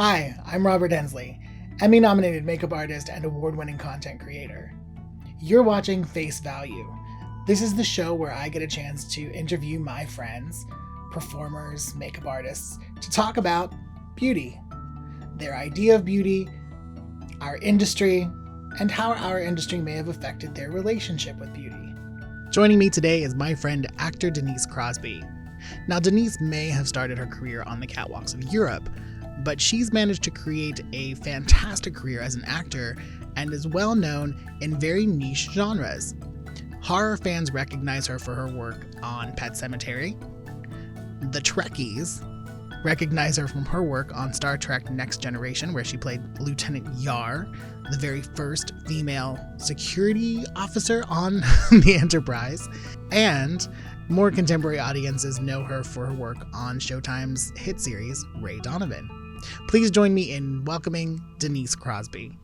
Hi, I'm Robert Hensley, Emmy-nominated makeup artist and award-winning content creator. You're watching Face Value. This is the show where I get a chance to interview my friends, performers, makeup artists, to talk about beauty, their idea of beauty, our industry, and how our industry may have affected their relationship with beauty. Joining me today is my friend, actor Denise Crosby. Now, Denise may have started her career on the catwalks of Europe, but she's managed to create a fantastic career as an actor and is well known in very niche genres. Horror fans recognize her for her work on Pet Sematary. The Trekkies recognize her from her work on Star Trek Next Generation, where she played Lieutenant Yar, the very first female security officer on the Enterprise. And more contemporary audiences know her for her work on Showtime's hit series, Ray Donovan. Please join me in welcoming Denise Crosby.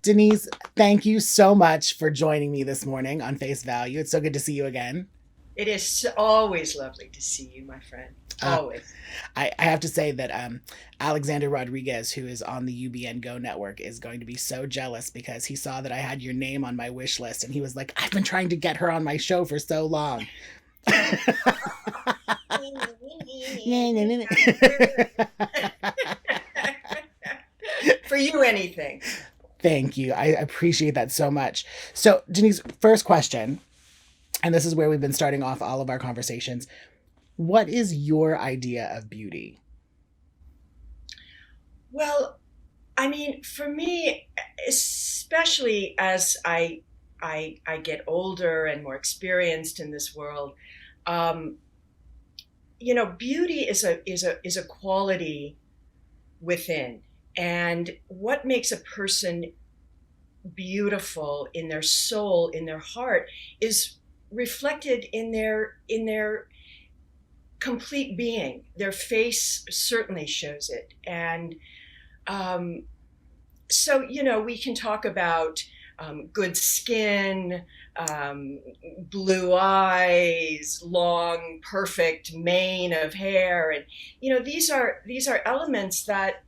Denise, thank you so much for joining me this morning on Face Value. It's so good to see you again. It is always lovely to see you, my friend. Always. I have to say that Alexander Rodriguez, who is on the UBN Go network, is going to be so jealous because he saw that I had your name on my wish list and he was like, I've been trying to get her on my show for so long. For you, anything. Thank you. I appreciate that so much. So, Denise, first question, and this is where we've been starting off all of our conversations. What is your idea of beauty? Well, I mean, for me, especially as I get older and more experienced in this world, beauty is a quality within. And what makes a person beautiful in their soul, in their heart, is reflected in their complete being. Their face certainly shows it. And so, we can talk about good skin, blue eyes, long, perfect mane of hair. And, these are elements that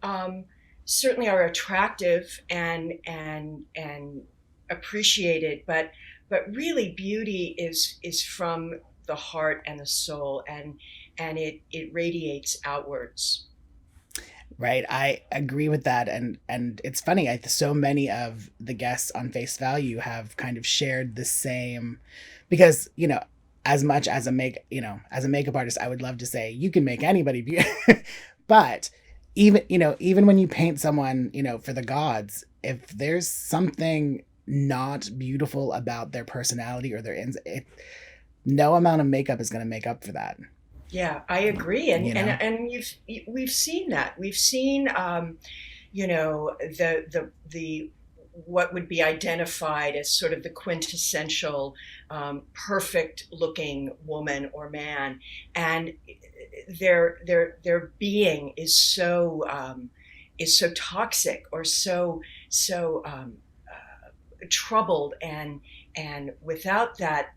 certainly are attractive and appreciated, but really beauty is from the heart and the soul, and it radiates outwards. Right. I agree with that. And it's funny. So many of the guests on Face Value have kind of shared the same, because, as much as as a makeup artist, I would love to say you can make anybody beautiful. But even when you paint someone, for the gods, if there's something not beautiful about their personality or no amount of makeup is going to make up for that. Yeah, I agree, and we've seen that. We've seen, the what would be identified as sort of the quintessential perfect looking woman or man, and their being is so toxic or so troubled, and without that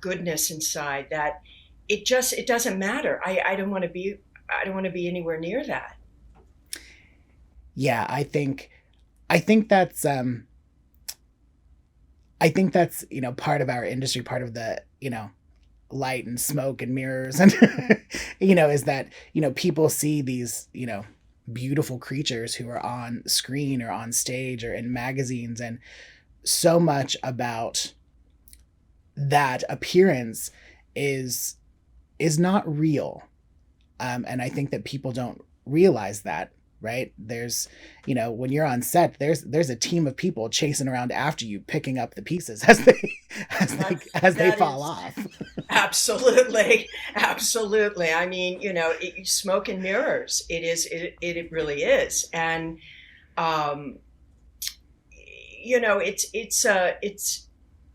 goodness inside, that it doesn't matter. I don't want to be anywhere near that. Yeah, I think that's part of our industry, part of the light and smoke and mirrors, and is that people see these beautiful creatures who are on screen or on stage or in magazines, and so much about that appearance is not real, and I think that people don't realize that. Right? There's, when you're on set, there's a team of people chasing around after you, picking up the pieces as they fall off. Absolutely. I mean, smoke and mirrors. It really is. And,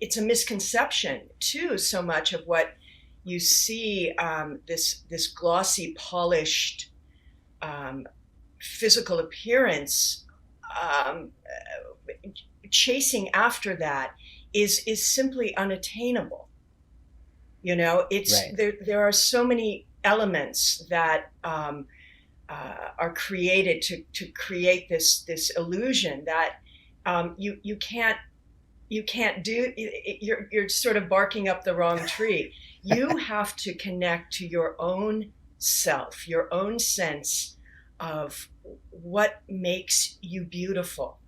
it's a misconception too, so much of what you see, this glossy, polished, physical appearance, chasing after that is simply unattainable. It's right. There are so many elements that are created to create this illusion that you can't do. You're sort of barking up the wrong tree. You have to connect to your own self, your own sense of what makes you beautiful.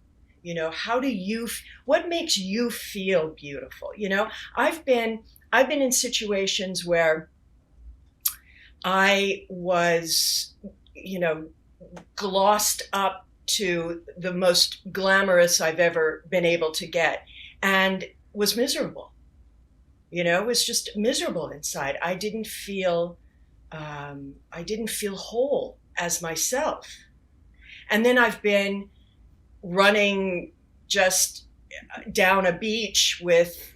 What makes you feel beautiful? I've been in situations where I was, glossed up to the most glamorous I've ever been able to get, and was miserable. Was just miserable inside. I didn't feel whole as myself. And then I've been running just down a beach with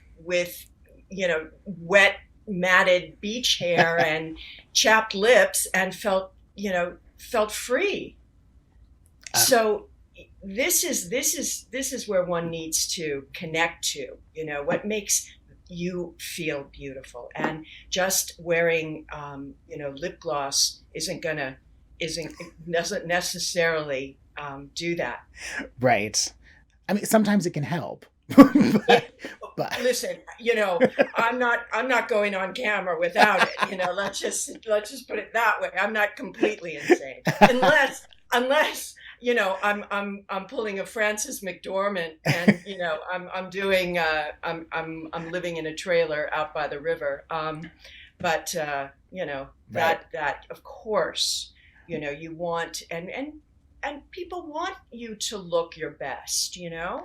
wet matted beach hair and chapped lips, and felt free. So this is where one needs to connect to, what makes you feel beautiful. And just wearing lip gloss doesn't necessarily do that. Right. I mean, sometimes it can help. but listen, I'm not going on camera without it. Let's just put it that way. I'm not completely insane, unless I'm pulling a Frances McDormand, and I'm doing I'm living in a trailer out by the river. But Right. that of course, you want, and people want you to look your best. Yeah,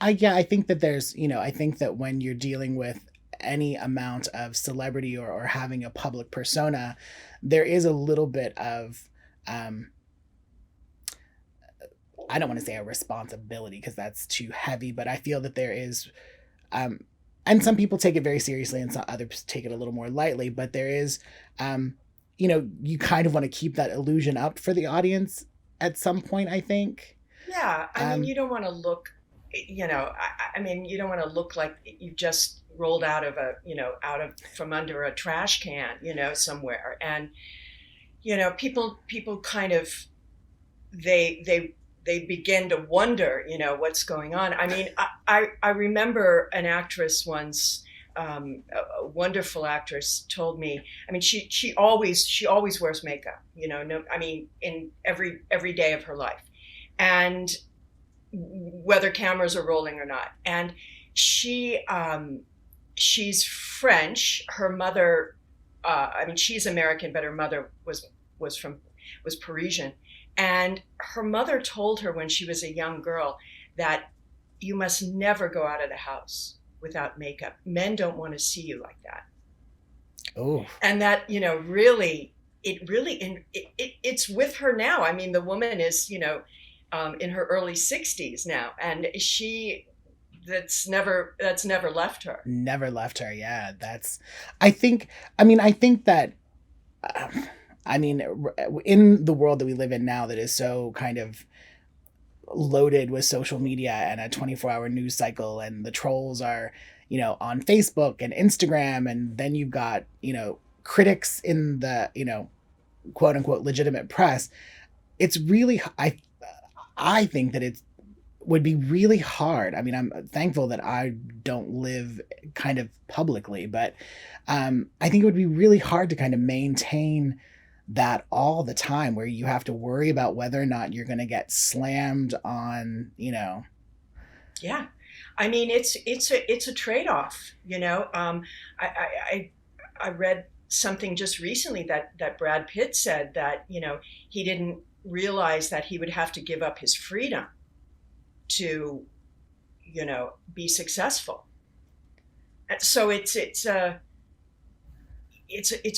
I think that I think that when you're dealing with any amount of celebrity or having a public persona, there is a little bit of, I don't want to say a responsibility because that's too heavy, but I feel that there is, and some people take it very seriously and some others take it a little more lightly, but there is, you kind of want to keep that illusion up for the audience at some point, I think. Yeah, I mean, you don't want to look, you don't want to look like you just rolled out of from under a trash can, somewhere. And, people kind of, they begin to wonder, what's going on. I mean, I remember an actress once, a wonderful actress, told me, I mean, she always wears makeup, in every day of her life. And whether cameras are rolling or not. And she's French. Her mother, she's American, but her mother was Parisian. And her mother told her when she was a young girl that you must never go out of the house without makeup. Men don't want to see you like that. Oh. And that, it's with her now. I mean, the woman is, in her early 60s now, and that's never left her. Never left her. Yeah, I think that, in the world that we live in now, that is so kind of loaded with social media and a 24-hour news cycle, and the trolls are, on Facebook and Instagram, and then you've got, critics in the, quote unquote legitimate press. It's really, I think that it would be really hard. I mean, I'm thankful that I don't live kind of publicly, but I think it would be really hard to kind of maintain that all the time, where you have to worry about whether or not you're going to get slammed on, Yeah. I mean, it's a trade-off, I read something just recently that Brad Pitt said that, he didn't realize that he would have to give up his freedom to, be successful. So it's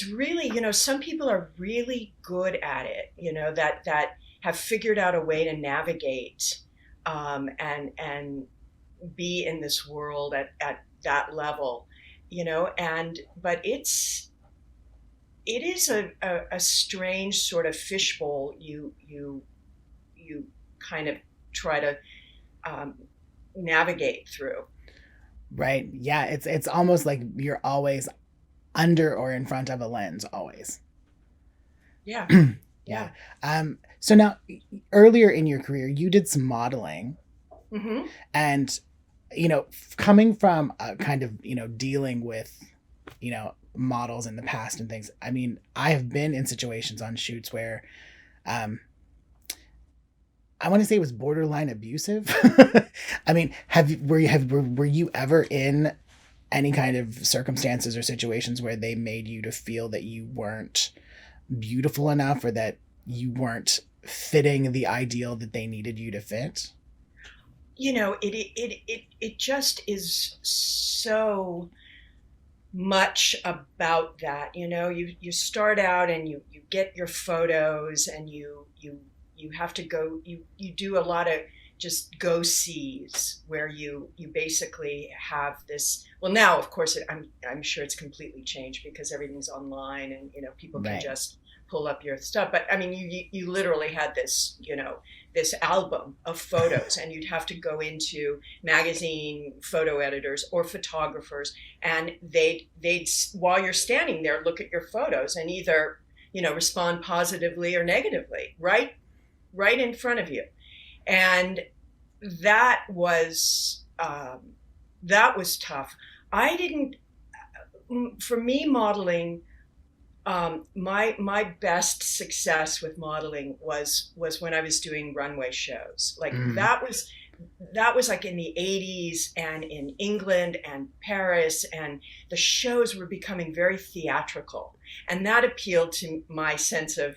really, some people are really good at it, that have figured out a way to navigate, and be in this world at that level, but it is a strange sort of fishbowl you kind of try to navigate through. Right. Yeah. It's almost like you're always under or in front of a lens, always. Yeah. Yeah. So now, earlier in your career, you did some modeling, Mm-hmm. and coming from kind of dealing with models in the past and things. I mean, I have been in situations on shoots where um, I want to say it was borderline abusive. I mean, were you ever in any kind of circumstances or situations where they made you to feel that you weren't beautiful enough, or that you weren't fitting the ideal that they needed you to fit? It just is so much about that. You start out and you get your photos, and you have to go, you do a lot of just go sees, where you basically have this. Well, now of course I'm sure it's completely changed because everything's online, and people can Right. just pull up your stuff. But I mean, you literally had this, this album of photos, and you'd have to go into magazine photo editors or photographers, and they'd while you're standing there, look at your photos and either respond positively or negatively, right in front of you. And that was tough. I didn't. For me, modeling, my best success with modeling was when I was doing runway shows. Like Mm, that was like in the 80s, and in England and Paris, and the shows were becoming very theatrical, and that appealed to my sense of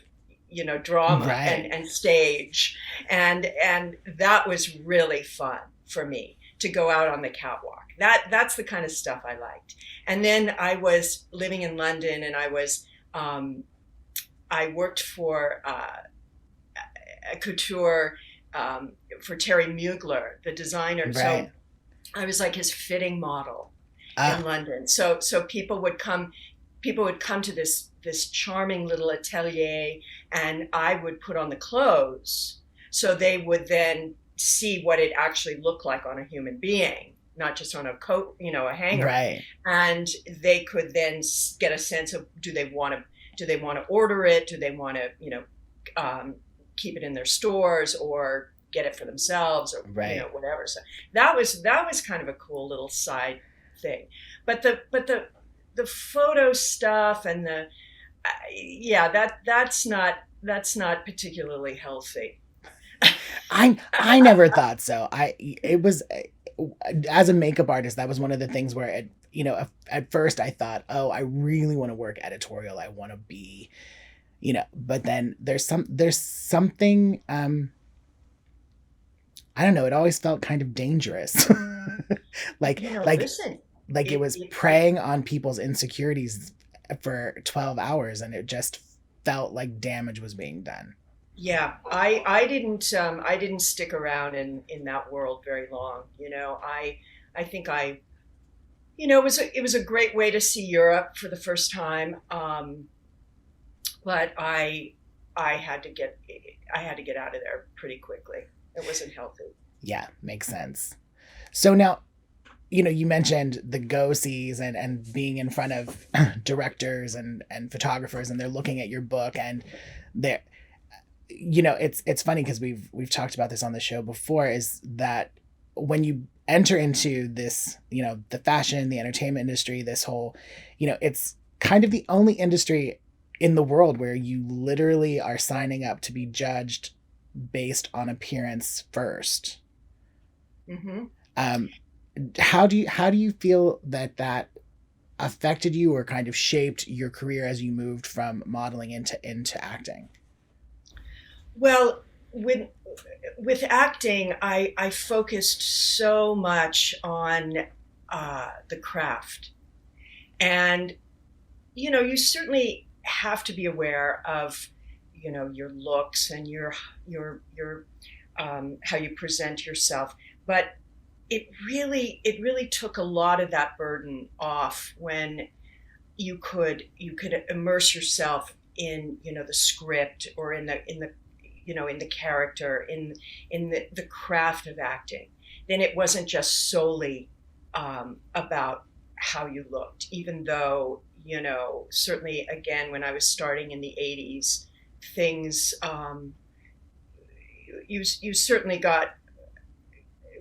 drama right. and stage, and that was really fun for me to go out on the catwalk. That's the kind of stuff I liked. And then I was living in London, and um, I worked for a couture, for Terry Mugler, the designer. So Right. I was like his fitting model in Ah, London. So people would come to this charming little atelier, and I would put on the clothes, so they would then see what it actually looked like on a human being, not just on a coat, a hanger. right. And they could then get a sense of, do they want to order it, do they want to keep it in their stores, or get it for themselves, or Right. whatever. So that was kind of a cool little side thing. But the photo stuff, and yeah, that's not particularly healthy. I never thought so. It was, as a makeup artist, that was one of the things where at first I thought, oh, I really want to work editorial. I want to be, but then there's something, I don't know, it always felt kind of dangerous. like like Listen, like it it, was it preying on people's insecurities for 12 hours, and it just felt like damage was being done. yeah, I didn't stick around in that world very long. I think it was a great way to see Europe for the first time. But I had to get out of there pretty quickly. It wasn't healthy. Yeah, makes sense. So now, you mentioned the go sees, and being in front of directors and photographers, and they're looking at your book, and they're, it's funny because we've talked about this on the show before, is that when you enter into this, the fashion, the entertainment industry, this whole, it's kind of the only industry in the world where you literally are signing up to be judged based on appearance first. Hmm. Um, how do you feel that affected you, or kind of shaped your career as you moved from modeling into acting? Well, with acting, I focused so much on the craft, and you certainly have to be aware of your looks and your how you present yourself. But it really took a lot of that burden off when you could immerse yourself in the script, or in the character, in the craft of acting. Then it wasn't just solely about how you looked, even though certainly, again, when I was starting in the 80s, things. You certainly got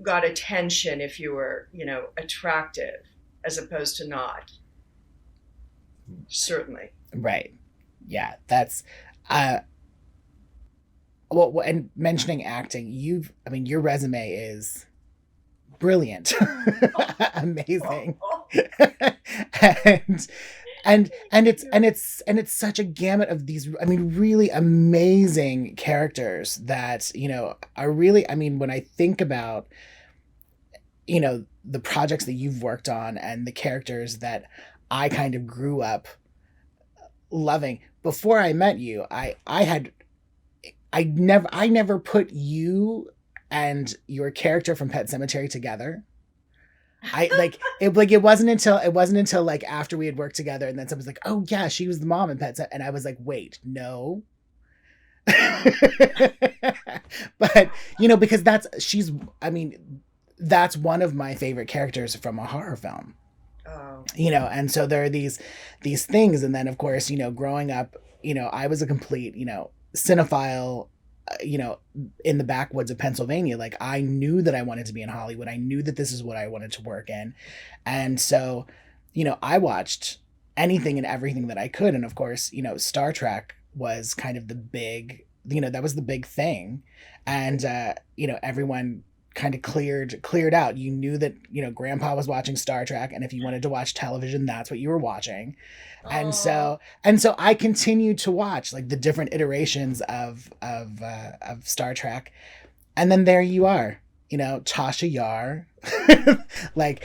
attention if you were, attractive, as opposed to not. Certainly. Right. Yeah, that's well, and mentioning acting, your resume is brilliant. Amazing. and and it's such a gamut of these, really amazing characters that, are really, when I think about, the projects that you've worked on and the characters that I kind of grew up loving before I met you, I never put you and your character from Pet Sematary together. It wasn't until like after we had worked together and then someone's like, oh yeah, she was the mom in Pet Sematary, and I was like, wait, no. But because that's one of my favorite characters from a horror film. Oh. And so there are these things, and then of course, growing up, I was a complete, cinephile, in the backwoods of Pennsylvania. Like, I knew that I wanted to be in Hollywood. I knew that this is what I wanted to work in. And so, I watched anything and everything that I could. And of course, Star Trek was kind of the big, that was the big thing. And, everyone kind of cleared out. You knew that, grandpa was watching Star Trek, and if you wanted to watch television, that's what you were watching. And so I continued to watch like the different iterations of Star Trek. And then there you are, Tasha Yar, like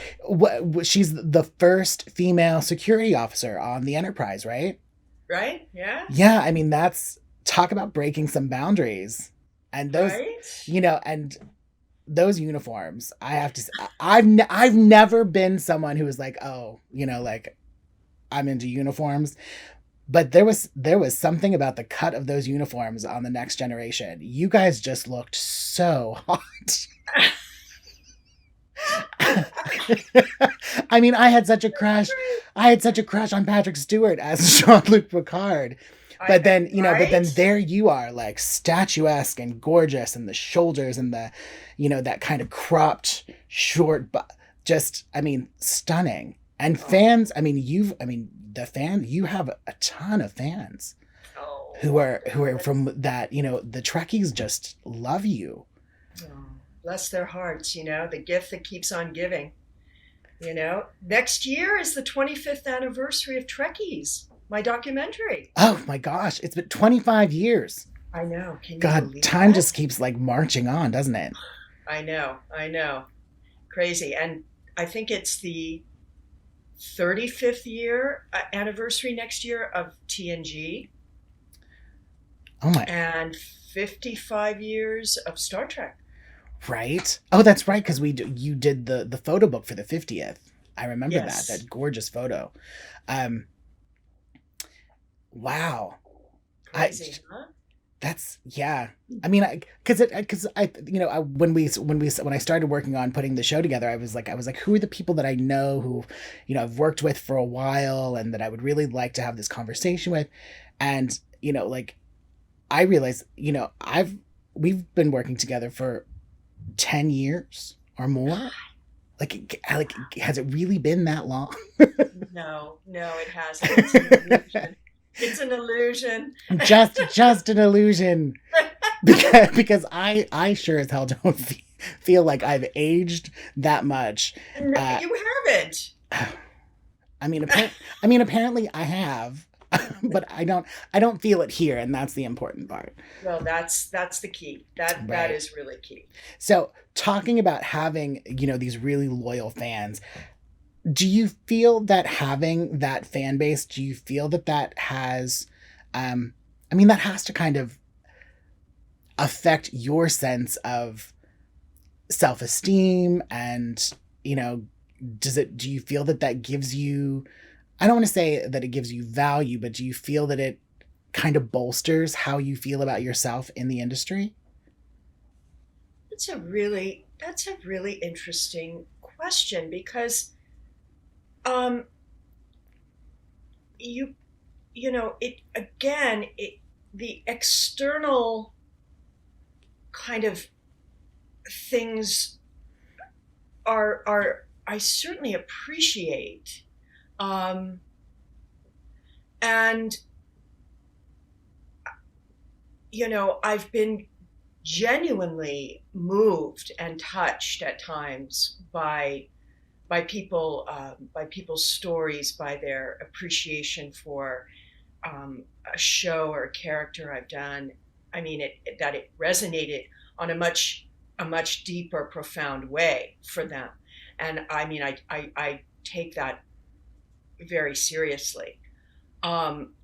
she's the first female security officer on the Enterprise, right? Right. Yeah. Yeah. That's, talk about breaking some boundaries. And those, right? And those uniforms, I have to say, I've never been someone who was like, oh, like, I'm into uniforms, but there was something about the cut of those uniforms on The Next Generation. You guys just looked so hot. I had such a crush. I had such a crush on Patrick Stewart as Jean-Luc Picard. But then, right? But then there you are, like, statuesque and gorgeous, and the shoulders and the, that kind of cropped short, just, stunning. And fans, you have a ton of fans who are from that, the Trekkies just love you. Oh, bless their hearts, the gift that keeps on giving. Next year is the 25th anniversary of Trekkies, my documentary. Oh my gosh, it's been 25 years. I know. Can you believe time that? Just keeps like marching on, doesn't it? I know. Crazy. And I think it's the 35th year anniversary next year of TNG. Oh my. And 55 years of Star Trek. Right. Oh, that's right, because you did the photo book for the 50th. I remember that gorgeous photo. Wow. Crazy, huh? That's, yeah. When I started working on putting the show together, I was like, who are the people that I know who, I've worked with for a while and that I would really like to have this conversation with. And, I realized, we've been working together for 10 years or more. Like, has it really been that long? No, it hasn't. It's an illusion. It's an illusion. Just an illusion. Because I sure as hell don't feel like I've aged that much. No, you haven't. Apparently I have, but I don't feel it here, and that's the important part. Well, that's the key. That is really key. So, talking about having, these really loyal fans, do you feel that having that fan base, do you feel that has, that has to kind of affect your sense of self-esteem and, do you feel that gives you, I don't want to say that it gives you value, but do you feel that it kind of bolsters how you feel about yourself in the industry? That's a really interesting question, because it the external kind of things are I certainly appreciate, and I've been genuinely moved and touched at times by people's stories, by their appreciation for a show or a character I've done. I mean, that it resonated on a much deeper, profound way for them, and I mean, I take that very seriously. Um,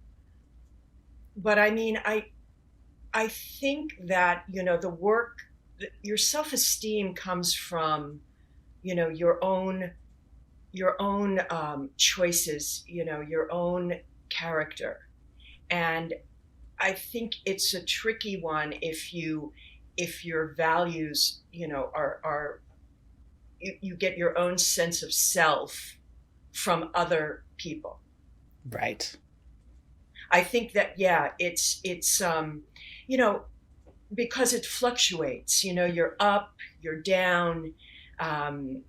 but I mean, I think that the work, your self esteem comes from your own choices, your own character. And I think it's a tricky one if your values, are you get your own sense of self from other people. Right. I think that, yeah, it's you know because it fluctuates. You're up, you're down.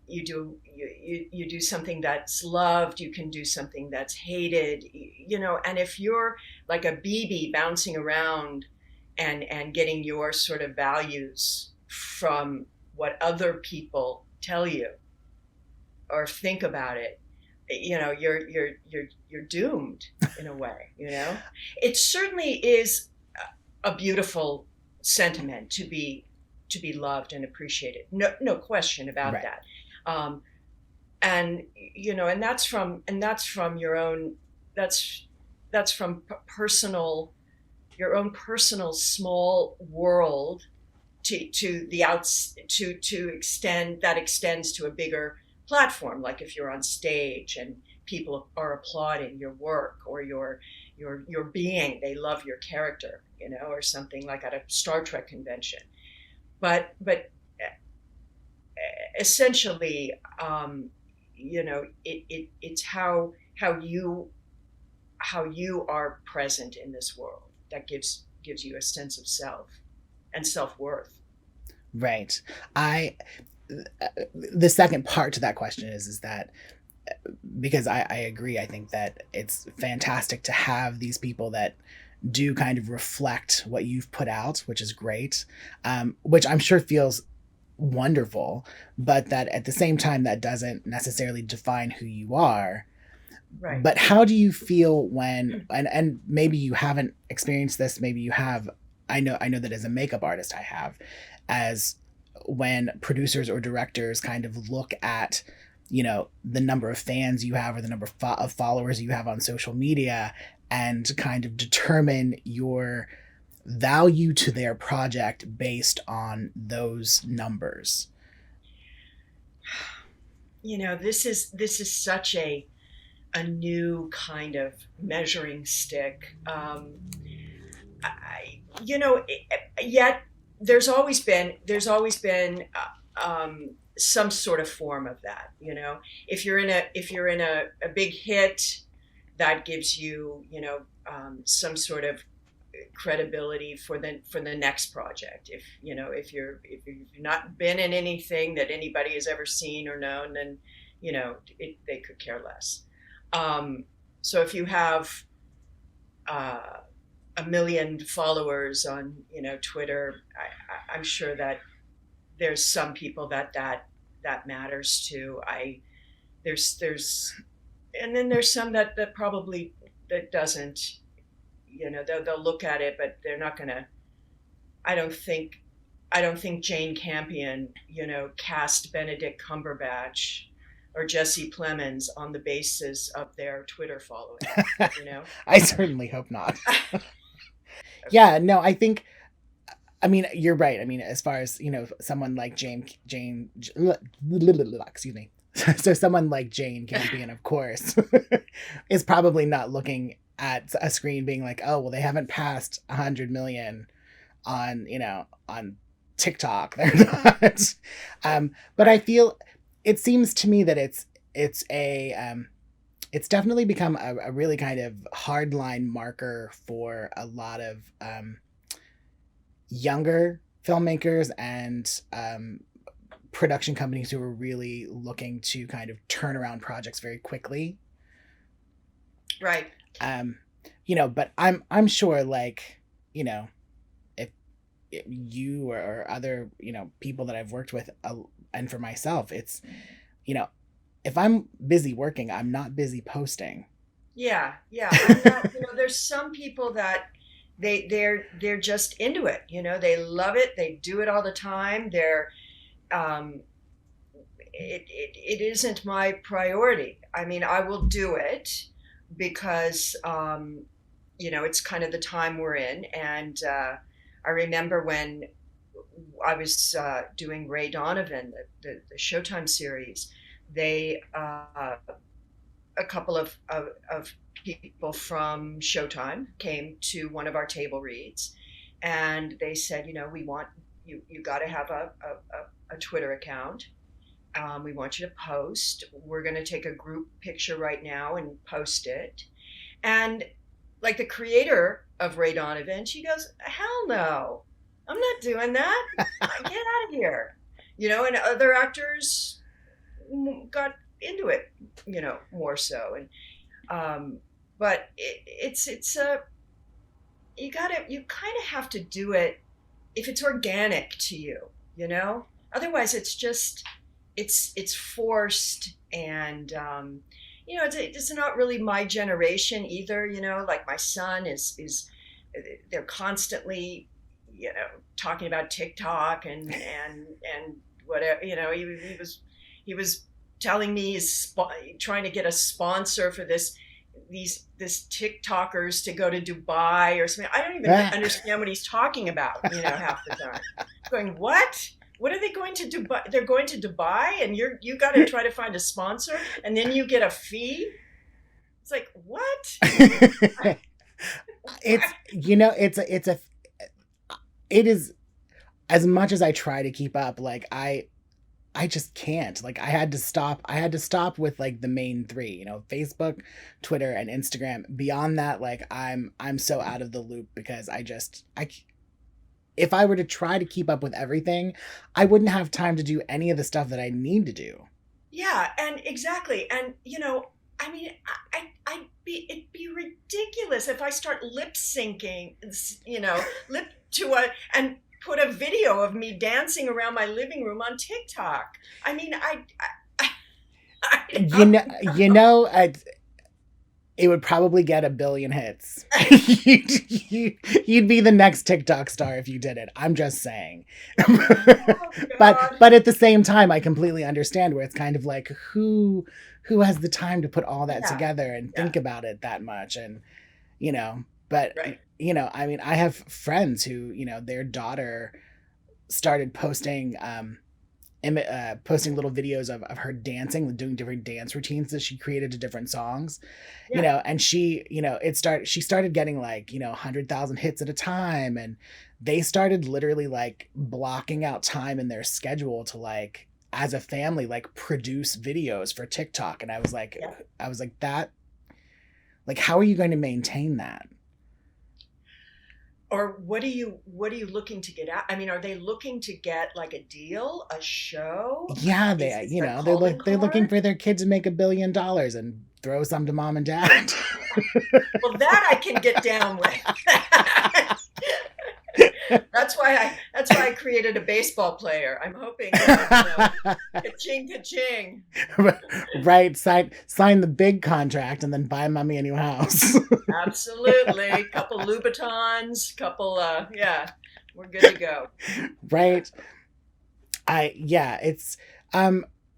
You do something that's loved, you can do something that's hated. And if you're like a BB bouncing around and getting your sort of values from what other people tell you or think about it, you're doomed in a way. It certainly is a beautiful sentiment to be loved and appreciated. No question about Right. that. And that's from your own, that's from personal, your own personal small world to the outs to extend that extends to a bigger platform. Like if you're on stage and people are applauding your work or your being, they love your character, or something like at a Star Trek convention. But essentially, it's how you are present in this world that gives you a sense of self and self-worth. Right. I the second part to that question is that because I agree, I think that it's fantastic to have these people that do kind of reflect what you've put out, which is great, which I'm sure feels wonderful, but that at the same time, that doesn't necessarily define who you are. Right. But how do you feel when, and maybe you haven't experienced this, maybe you have, I know that as a makeup artist, I have, as when producers or directors kind of look at, the number of fans you have or the number of followers you have on social media and kind of determine your value to their project based on those numbers. This is such a new kind of measuring stick. Yet there's always been some sort of form of that. If you're in a big hit, that gives you some sort of credibility for the next project. If you've not been in anything that anybody has ever seen or known, then they could care less. So if you have a million followers on Twitter, I'm sure that there's some people that matters to. There's and then there's some that probably that doesn't. They'll look at it, but they're not gonna. I don't think Jane Campion cast Benedict Cumberbatch or Jesse Plemons on the basis of their Twitter following. I certainly hope not. Yeah, no, I think, I mean, you're right. I mean, as far as, someone like excuse me. So someone like Jane Campion, of course, is probably not looking at a screen being like, oh, well, they haven't passed 100 million on, on TikTok. They're not. But I feel, it seems to me that it's a, it's definitely become a really kind of hardline marker for a lot of younger filmmakers and production companies who are really looking to kind of turn around projects very quickly. Right. But I'm sure, like, if you or other, people that I've worked with, and for myself, it's, if I'm busy working, I'm not busy posting. Yeah. I'm not, there's some people that they're just into it. They love it. They do it all the time. It isn't my priority. I mean, I will do it because, it's kind of the time we're in. And I remember when I was doing Ray Donovan, the Showtime series, they, a couple of people from Showtime came to one of our table reads, and they said, we want you got to have a Twitter account. We want you to post. We're going to take a group picture right now and post it. And like the creator of Ray Donovan, she goes, hell no, I'm not doing that. Get out of here. And other actors got into it, more so. And but it's you kind of have to do it if it's organic to you. Otherwise it's forced. And it's not really my generation either. Like my son is they're constantly talking about TikTok and whatever. He was telling me he's trying to get a sponsor for this TikTokers to go to Dubai or something. I don't even understand what he's talking about, half the time. Going, what? What are they going to Dubai? They're going to Dubai, and you got to try to find a sponsor, and then you get a fee. It's like, what? It is, as much as I try to keep up, like I just can't. Like I had to stop with like the main three, Facebook, Twitter, and Instagram. Beyond that, like I'm so out of the loop because if I were to try to keep up with everything, I wouldn't have time to do any of the stuff that I need to do. Yeah, and exactly. And I mean, it'd be ridiculous if I start lip syncing, and put a video of me dancing around my living room on TikTok. I mean, it would probably get 1 billion hits. You'd be the next TikTok star if you did it. I'm just saying. But at the same time, I completely understand where it's kind of like who has the time to put all that together and think about it that much, and but right. I mean, I have friends who, their daughter started posting little videos of her dancing, doing different dance routines that she created to different songs, and she, she started getting like, 100,000 hits at a time. And they started literally like blocking out time in their schedule to like, as a family, like produce videos for TikTok. And I was like, that, like, how are you going to maintain that? Or what are you looking to get out? I mean, are they looking to get like a deal, a show? Yeah, they're looking for their kid to make $1 billion and throw some to mom and dad. Well, that I can get down with. That's why I created a baseball player. I'm hoping ka-ching, ka-ching. Right, sign the big contract and then buy mommy a new house. Absolutely. Couple Louboutins, we're good to go. Right. It's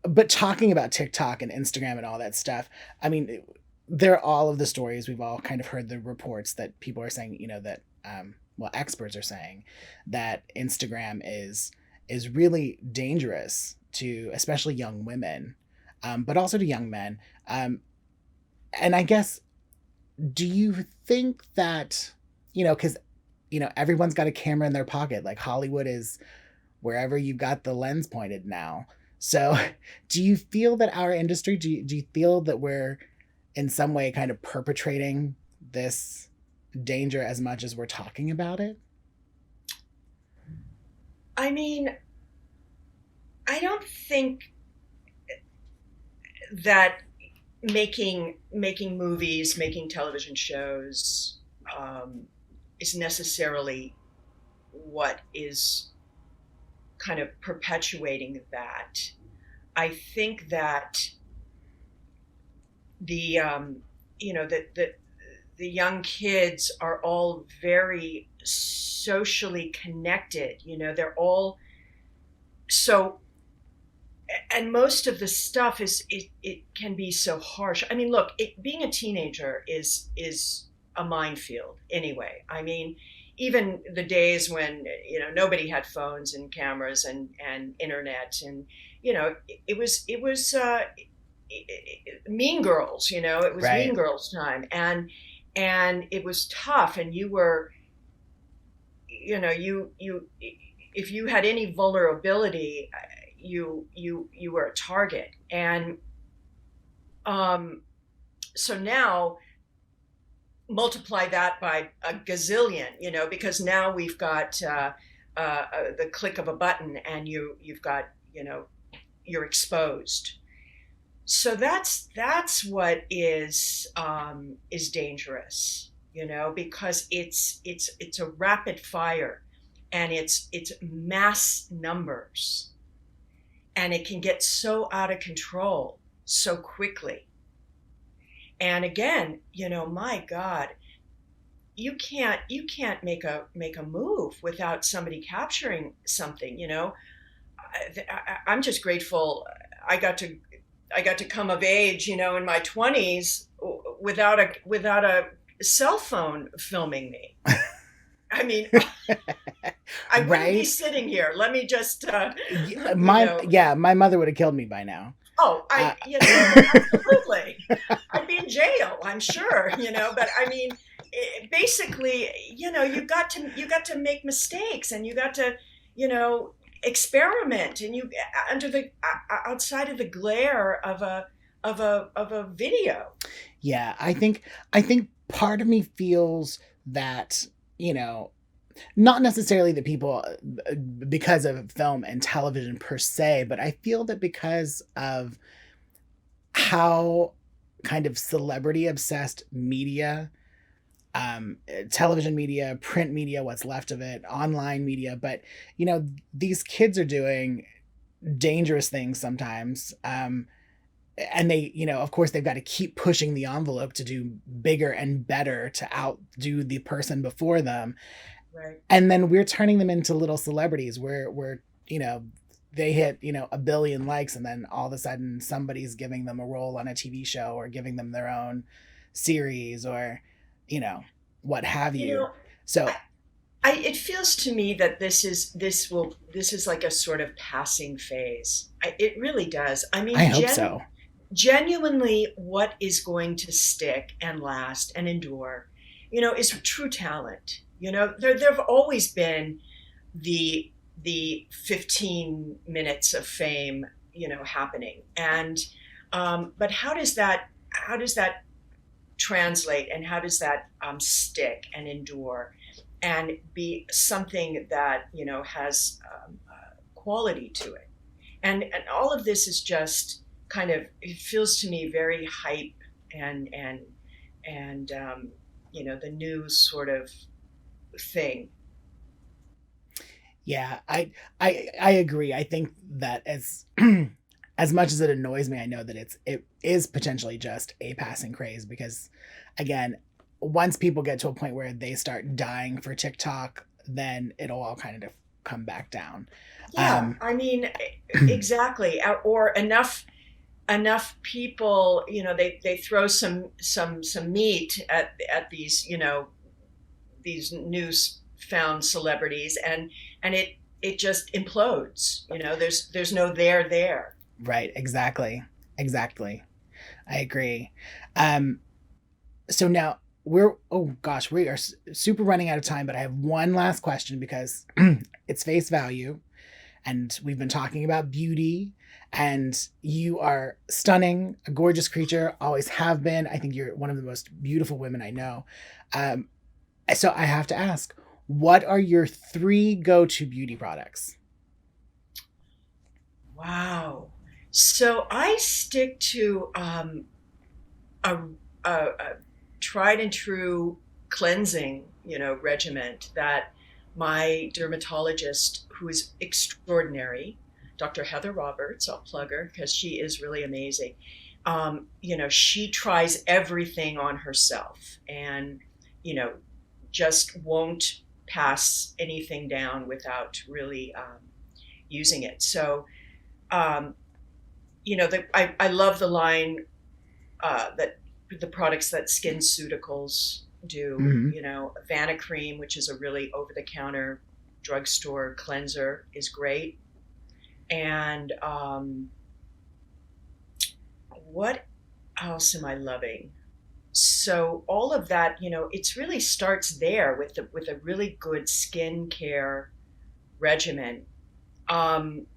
but talking about TikTok and Instagram and all that stuff, I mean, they're all of the stories. We've all kind of heard the reports that people are saying, that experts are saying that Instagram is really dangerous to especially young women, but also to young men. And I guess, do you think that, because, everyone's got a camera in their pocket, like Hollywood is wherever you've got the lens pointed now. So do you feel that our industry, do you feel that we're in some way kind of perpetrating this danger as much as we're talking about it? I mean, I don't think that making movies, making television shows, is necessarily what is kind of perpetuating that. I think that the the young kids are all very socially connected. They're all so, and most of the stuff it can be so harsh. I mean, look, being a teenager is a minefield anyway. I mean, even the days when nobody had phones and cameras and internet, and it was Mean Girls. It was Right. Mean Girls time, and it was tough, and you were you if you had any vulnerability, you were a target. And so now multiply that by a gazillion, because now we've got the click of a button, and you've got, you're exposed. So that's what is dangerous, because it's a rapid fire, and it's mass numbers, and it can get so out of control so quickly. And again, my God, you can't make a move without somebody capturing something. I'm just grateful I got to come of age, in my 20s without a cell phone filming me. I mean, I wouldn't Right? be sitting here. Let me just, my mother would have killed me by now. Oh, absolutely. I'd be in jail, I'm sure, but I mean, basically, you got to make mistakes, and you got to, experiment, and you outside of the glare of a video. Yeah, I think part of me feels that, not necessarily that people, because of film and television per se, but I feel that because of how kind of celebrity obsessed media, television media, print media, what's left of it, online media, but these kids are doing dangerous things sometimes. And they, of course, they've got to keep pushing the envelope to do bigger and better to outdo the person before them. Right. And then we're turning them into little celebrities where they hit, 1 billion likes, and then all of a sudden somebody's giving them a role on a TV show, or giving them their own series, or, what have you. So it feels to me that this is like a sort of passing phase. It really does. I mean, I hope so. Genuinely, what is going to stick and last and endure, is true talent. There've always been the 15 minutes of fame, happening, and but how does that translate, and how does that stick and endure, and be something that has quality to it, and all of this is just kind of, it feels to me very hype, and the new sort of thing. Yeah, I agree. I think that as as much as it annoys me, I know that it is potentially just a passing craze, because again, once people get to a point where they start dying for TikTok, then it'll all kind of come back down. Yeah, I mean, exactly. Or enough people, they throw some meat at these, these newfound celebrities, and it just implodes. There's no there. Right. Exactly. I agree. So now we are super running out of time, but I have one last question, because it's face value. and we've been talking about beauty, and you are stunning, a gorgeous creature, always have been. I think you're one of the most beautiful women I know. Um, so I have to ask, what are your 3 go-to beauty products? Wow. So I stick to a, a tried and true cleansing, regimen that my dermatologist, who is extraordinary, Dr. Heather Roberts, I'll plug her because she is really amazing. She tries everything on herself and, you know, just won't pass anything down without really using it. So, um, I love the line that the products that SkinCeuticals do. Mm-hmm. Vana Cream, which is a really over-the-counter drugstore cleanser, is great. And what else am I loving? So all of that, it's really starts there with a really good skincare regimen. Um,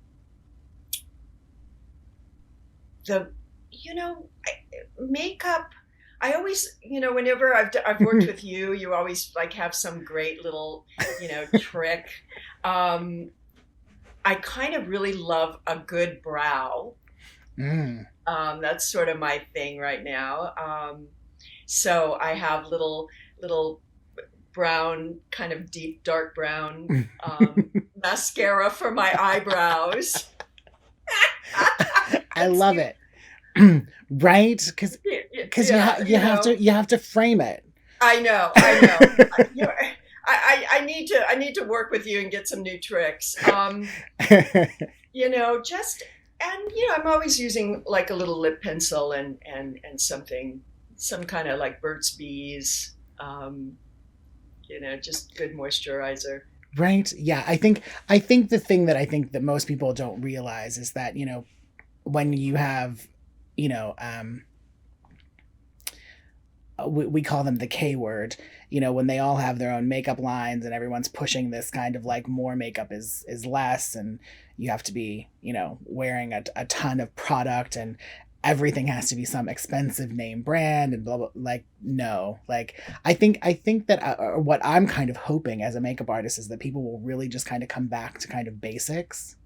the makeup. I always, whenever I've worked with you, you always like have some great little, trick. Um, I kind of really love a good brow. Mm. That's sort of my thing right now. So I have little brown, kind of deep dark brown mascara for my eyebrows. I love it. Right? Because you have to frame it. I know. I need to work with you and get some new tricks. I'm always using like a little lip pencil and some kind of like Burt's Bees, just good moisturizer. Right? Yeah, I think the thing that I think that most people don't realize is that, when you have, you know, we call them the K word, when they all have their own makeup lines and everyone's pushing this kind of like more makeup is less, and you have to be, wearing a ton of product, and everything has to be some expensive name brand and blah blah. Like, no, like I think that what I'm kind of hoping as a makeup artist is that people will really just kind of come back to kind of basics,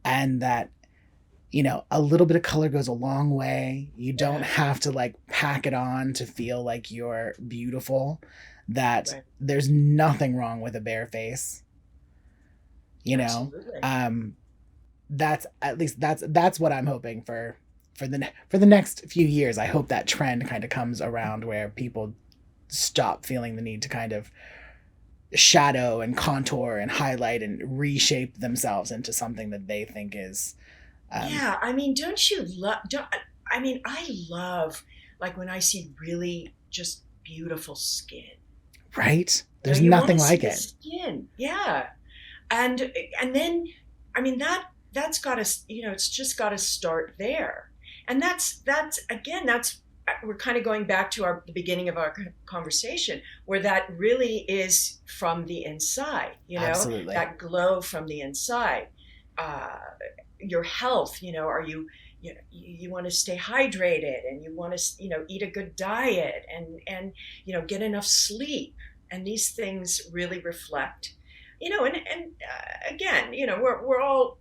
and that a little bit of color goes a long way. You don't have to like pack it on to feel like you're beautiful. That Right. There's nothing wrong with a bare face. Absolutely. That's at least that's what I'm hoping for the next few years. I hope that trend kind of comes around where people stop feeling the need to kind of shadow and contour and highlight and reshape themselves into something that they think is Yeah, I mean, don't you love? I mean, I love like when I see really just beautiful skin. right. There's You want nothing to see like the it. skin, yeah, and then I mean that's got to it's just got to start there, and that's again that's we're kind of going back to the beginning of our conversation where that really is from the inside, Absolutely. that glow from the inside. Uh, your health, are you want to stay hydrated, and you want to eat a good diet, and get enough sleep, and these things really reflect, again, we're all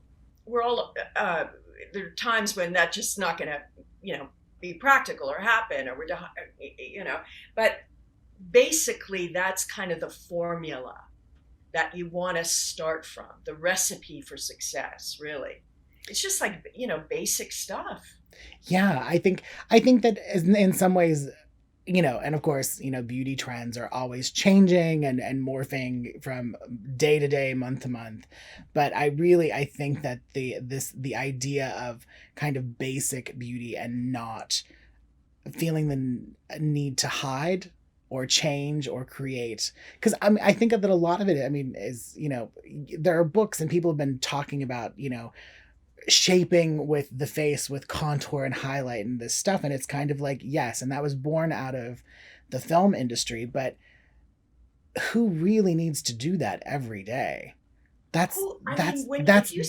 there are times when that's just not going to be practical or happen, or but basically that's kind of the formula that you want to start from, the recipe for success, really. It's just like, basic stuff. Yeah, I think that in some ways, and of course, beauty trends are always changing and morphing from day to day, month to month. But I think that the idea of kind of basic beauty and not feeling the need to hide or change or create, because I think that a lot of it, is, there are books and people have been talking about, shaping with the face with contour and highlight and this stuff, and it's kind of like, yes, and that was born out of the film industry, but who really needs to do that every day? That's I that's mean, when that's if you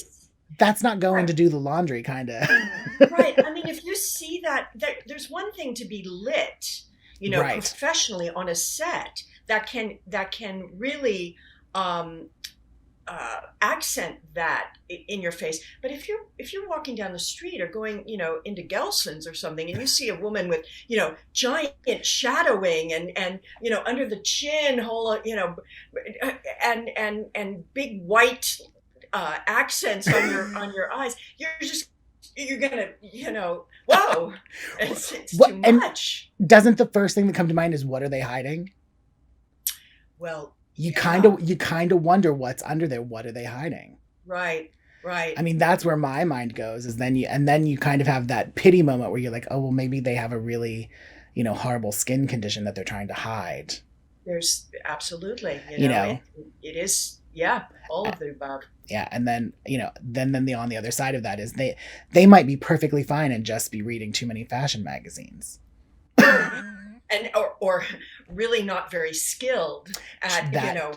that's not going right, to do the laundry, kind of. right. I mean, if you see that, there's one thing to be lit, Right. professionally on a set that can really um, accent that in your face. But if you're walking down the street or going, into Gelson's or something, and you see a woman with, giant shadowing and under the chin hole, and big white accents on your eyes, you're gonna, whoa, it's What too and much. doesn't the first thing that come to mind is what are they hiding? Well, You yeah, kind of wonder what's under there. What are they hiding? right, right. I mean, that's where my mind goes. Is then you kind of have that pity moment where you're like, oh well, maybe they have a really, horrible skin condition that they're trying to hide. There's absolutely, You know, it is, yeah, all of the above. yeah. And then then the on the other side of that is they might be perfectly fine and just be reading too many fashion magazines. And or really not very skilled at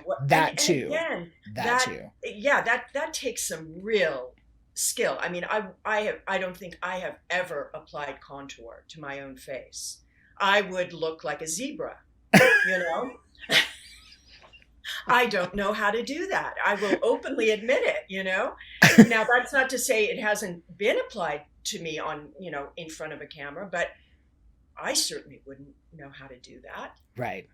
what that and too. again That too. yeah, that takes some real skill. I mean, I don't think I have ever applied contour to my own face. I would look like a zebra, you know. I don't know how to do that. I will openly admit it. Now, that's not to say it hasn't been applied to me on, in front of a camera, but I certainly wouldn't know how to do that. Right.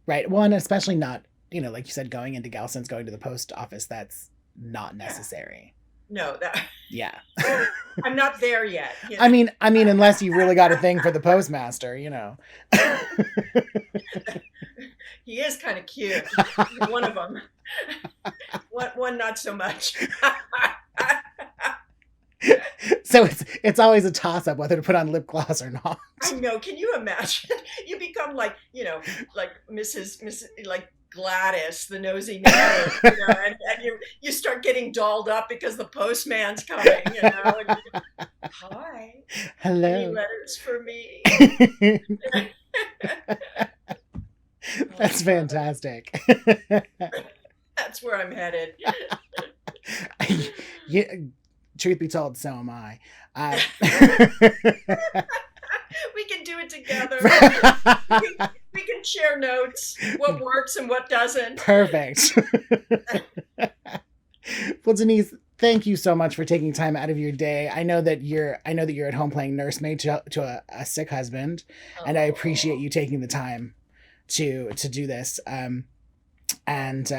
Right. Well, and especially not, like you said, going into Gelson's, going to the post office, that's not necessary. No, Yeah. I'm not there yet. I mean, unless you really got a thing for the postmaster, He is kind of cute. One of them. One not so much. So it's always a toss up whether to put on lip gloss or not. I know. Can you imagine? You become like, like Mrs. like Gladys, the nosy neighbor, and you start getting dolled up because the postman's coming, and hi. Hello. Any letters for me? That's fantastic. That's where I'm headed. Yeah, truth be told, so am I. We can do it together. We can share notes, what works and what doesn't. Perfect. Well, Denise, thank you so much for taking time out of your day. I know that you're at home playing nursemaid to a sick husband, and I appreciate you taking the time to do this. And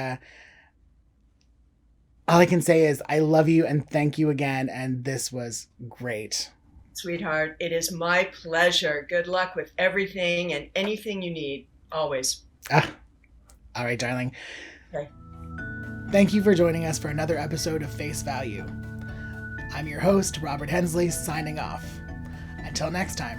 all I can say is I love you and thank you again. And this was great. Sweetheart, it is my pleasure. Good luck with everything and anything you need, always. All right, darling. Okay. Thank you for joining us for another episode of Face Value. I'm your host, Robert Hensley, signing off. Until next time.